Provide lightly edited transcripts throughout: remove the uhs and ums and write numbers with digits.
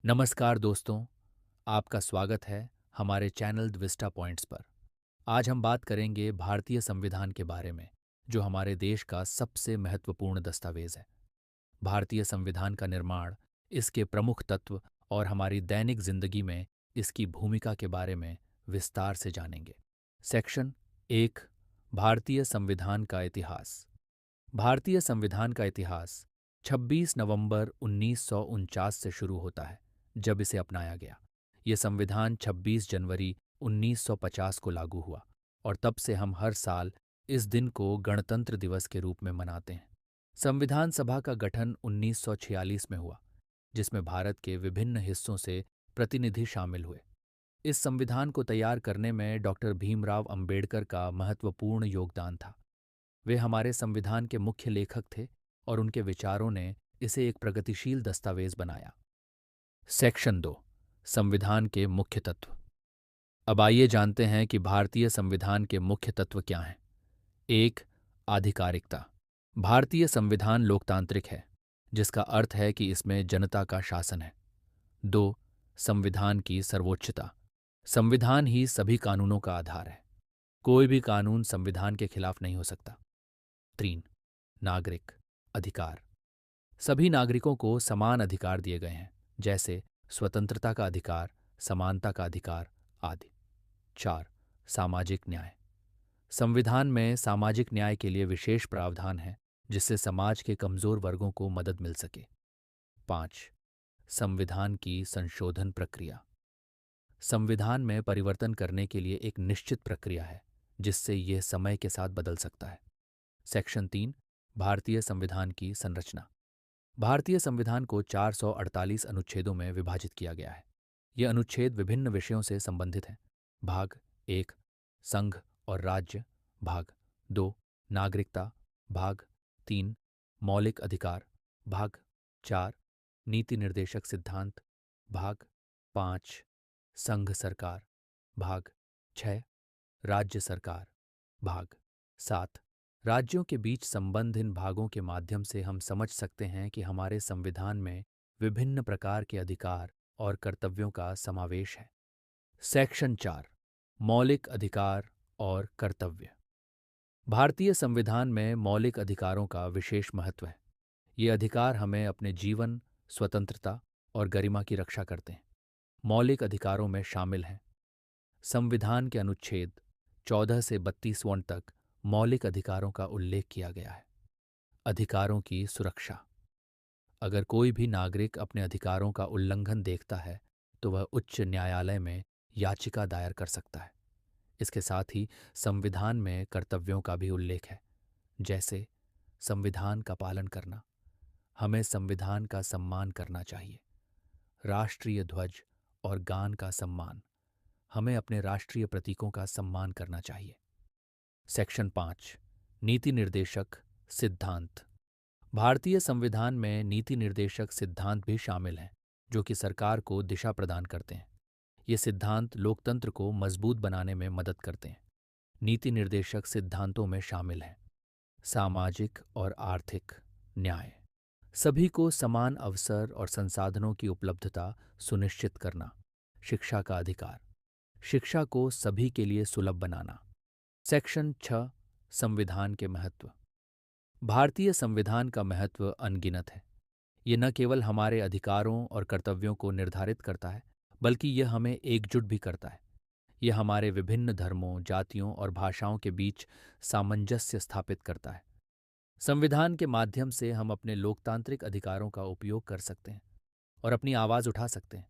नमस्कार दोस्तों, आपका स्वागत है हमारे चैनल विस्टा पॉइंट्स पर। आज हम बात करेंगे भारतीय संविधान के बारे में, जो हमारे देश का सबसे महत्वपूर्ण दस्तावेज है। भारतीय संविधान का निर्माण, इसके प्रमुख तत्व और हमारी दैनिक जिंदगी में इसकी भूमिका के बारे में विस्तार से जानेंगे। सेक्शन 1। भारतीय संविधान का इतिहास। भारतीय संविधान का इतिहास 26 नवंबर 1949 से शुरू होता है, जब इसे अपनाया गया। ये संविधान 26 जनवरी 1950 को लागू हुआ और तब से हम हर साल इस दिन को गणतंत्र दिवस के रूप में मनाते हैं। संविधान सभा का गठन 1946 में हुआ, जिसमें भारत के विभिन्न हिस्सों से प्रतिनिधि शामिल हुए। इस संविधान को तैयार करने में डॉक्टर भीमराव अंबेडकर का महत्वपूर्ण योगदान था। वे हमारे संविधान के मुख्य लेखक थे और उनके विचारों ने इसे एक प्रगतिशील दस्तावेज बनाया। सेक्शन 2। संविधान के मुख्य तत्व। अब आइए जानते हैं कि भारतीय संविधान के मुख्य तत्व क्या हैं। 1। आधिकारिकता। भारतीय संविधान लोकतांत्रिक है, जिसका अर्थ है कि इसमें जनता का शासन है। 2। संविधान की सर्वोच्चता। संविधान ही सभी कानूनों का आधार है। कोई भी कानून संविधान के खिलाफ नहीं हो सकता। 3। नागरिक अधिकार। सभी नागरिकों को समान अधिकार दिए गए हैं, जैसे स्वतंत्रता का अधिकार, समानता का अधिकार आदि। 4। सामाजिक न्याय। संविधान में सामाजिक न्याय के लिए विशेष प्रावधान है, जिससे समाज के कमजोर वर्गों को मदद मिल सके। 5। संविधान की संशोधन प्रक्रिया। संविधान में परिवर्तन करने के लिए एक निश्चित प्रक्रिया है, जिससे यह समय के साथ बदल सकता है। सेक्शन 3। भारतीय संविधान की संरचना। भारतीय संविधान को 448 अनुच्छेदों में विभाजित किया गया है। ये अनुच्छेद विभिन्न विषयों से संबंधित हैं। भाग 1 संघ और राज्य, भाग 2 नागरिकता, भाग 3 मौलिक अधिकार, भाग 4 नीति निर्देशक सिद्धांत, भाग 5 संघ सरकार, भाग 6 राज्य सरकार, भाग 7 राज्यों के बीच संबंध। इन भागों के माध्यम से हम समझ सकते हैं कि हमारे संविधान में विभिन्न प्रकार के अधिकार और कर्तव्यों का समावेश है। सेक्शन 4। मौलिक अधिकार और कर्तव्य। भारतीय संविधान में मौलिक अधिकारों का विशेष महत्व है। ये अधिकार हमें अपने जीवन, स्वतंत्रता और गरिमा की रक्षा करते हैं। मौलिक अधिकारों में शामिल हैं: संविधान के अनुच्छेद 14 से 32वां तक मौलिक अधिकारों का उल्लेख किया गया है। अधिकारों की सुरक्षा। अगर कोई भी नागरिक अपने अधिकारों का उल्लंघन देखता है, तो वह उच्च न्यायालय में याचिका दायर कर सकता है। इसके साथ ही संविधान में कर्तव्यों का भी उल्लेख है, जैसे संविधान का पालन करना। हमें संविधान का सम्मान करना चाहिए। राष्ट्रीय ध्वज और गान का सम्मान। हमें अपने राष्ट्रीय प्रतीकों का सम्मान करना चाहिए। सेक्शन 5। नीति निर्देशक सिद्धांत। भारतीय संविधान में नीति निर्देशक सिद्धांत भी शामिल हैं, जो कि सरकार को दिशा प्रदान करते हैं। ये सिद्धांत लोकतंत्र को मजबूत बनाने में मदद करते हैं। नीति निर्देशक सिद्धांतों में शामिल हैं: सामाजिक और आर्थिक न्याय, सभी को समान अवसर और संसाधनों की उपलब्धता सुनिश्चित करना, शिक्षा का अधिकार, शिक्षा को सभी के लिए सुलभ बनाना। सेक्शन 6। संविधान के महत्व। भारतीय संविधान का महत्व अनगिनत है। ये न केवल हमारे अधिकारों और कर्तव्यों को निर्धारित करता है, बल्कि यह हमें एकजुट भी करता है। यह हमारे विभिन्न धर्मों, जातियों और भाषाओं के बीच सामंजस्य स्थापित करता है। संविधान के माध्यम से हम अपने लोकतांत्रिक अधिकारों का उपयोग कर सकते हैं और अपनी आवाज़ उठा सकते हैं।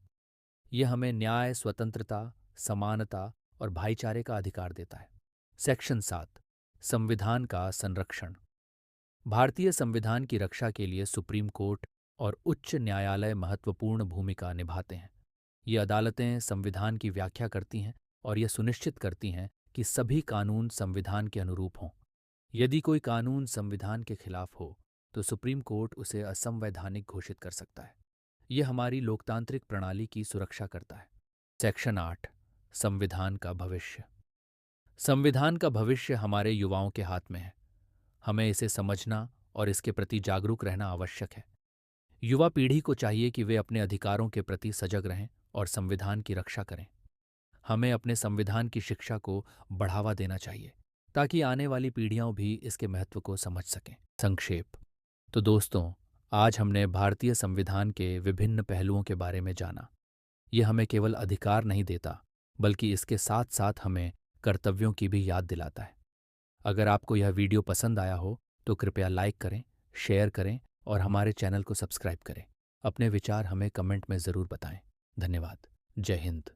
यह हमें न्याय, स्वतंत्रता, समानता और भाईचारे का अधिकार देता है। सेक्शन 7। संविधान का संरक्षण। भारतीय संविधान की रक्षा के लिए सुप्रीम कोर्ट और उच्च न्यायालय महत्वपूर्ण भूमिका निभाते हैं। ये अदालतें संविधान की व्याख्या करती हैं और ये सुनिश्चित करती हैं कि सभी कानून संविधान के अनुरूप हों। यदि कोई कानून संविधान के खिलाफ हो, तो सुप्रीम कोर्ट उसे असंवैधानिक घोषित कर सकता है। यह हमारी लोकतांत्रिक प्रणाली की सुरक्षा करता है। सेक्शन 8। संविधान का भविष्य। संविधान का भविष्य हमारे युवाओं के हाथ में है। हमें इसे समझना और इसके प्रति जागरूक रहना आवश्यक है। युवा पीढ़ी को चाहिए कि वे अपने अधिकारों के प्रति सजग रहें और संविधान की रक्षा करें। हमें अपने संविधान की शिक्षा को बढ़ावा देना चाहिए ताकि आने वाली पीढ़ियां भी इसके महत्व को समझ सकें। संक्षेप। तो दोस्तों, आज हमने भारतीय संविधान के विभिन्न पहलुओं के बारे में जाना। यह हमें केवल अधिकार नहीं देता, बल्कि इसके साथ साथ हमें कर्तव्यों की भी याद दिलाता है। अगर आपको यह वीडियो पसंद आया हो तो कृपया लाइक करें, शेयर करें और हमारे चैनल को सब्सक्राइब करें। अपने विचार हमें कमेंट में ज़रूर बताएं। धन्यवाद। जय हिंद।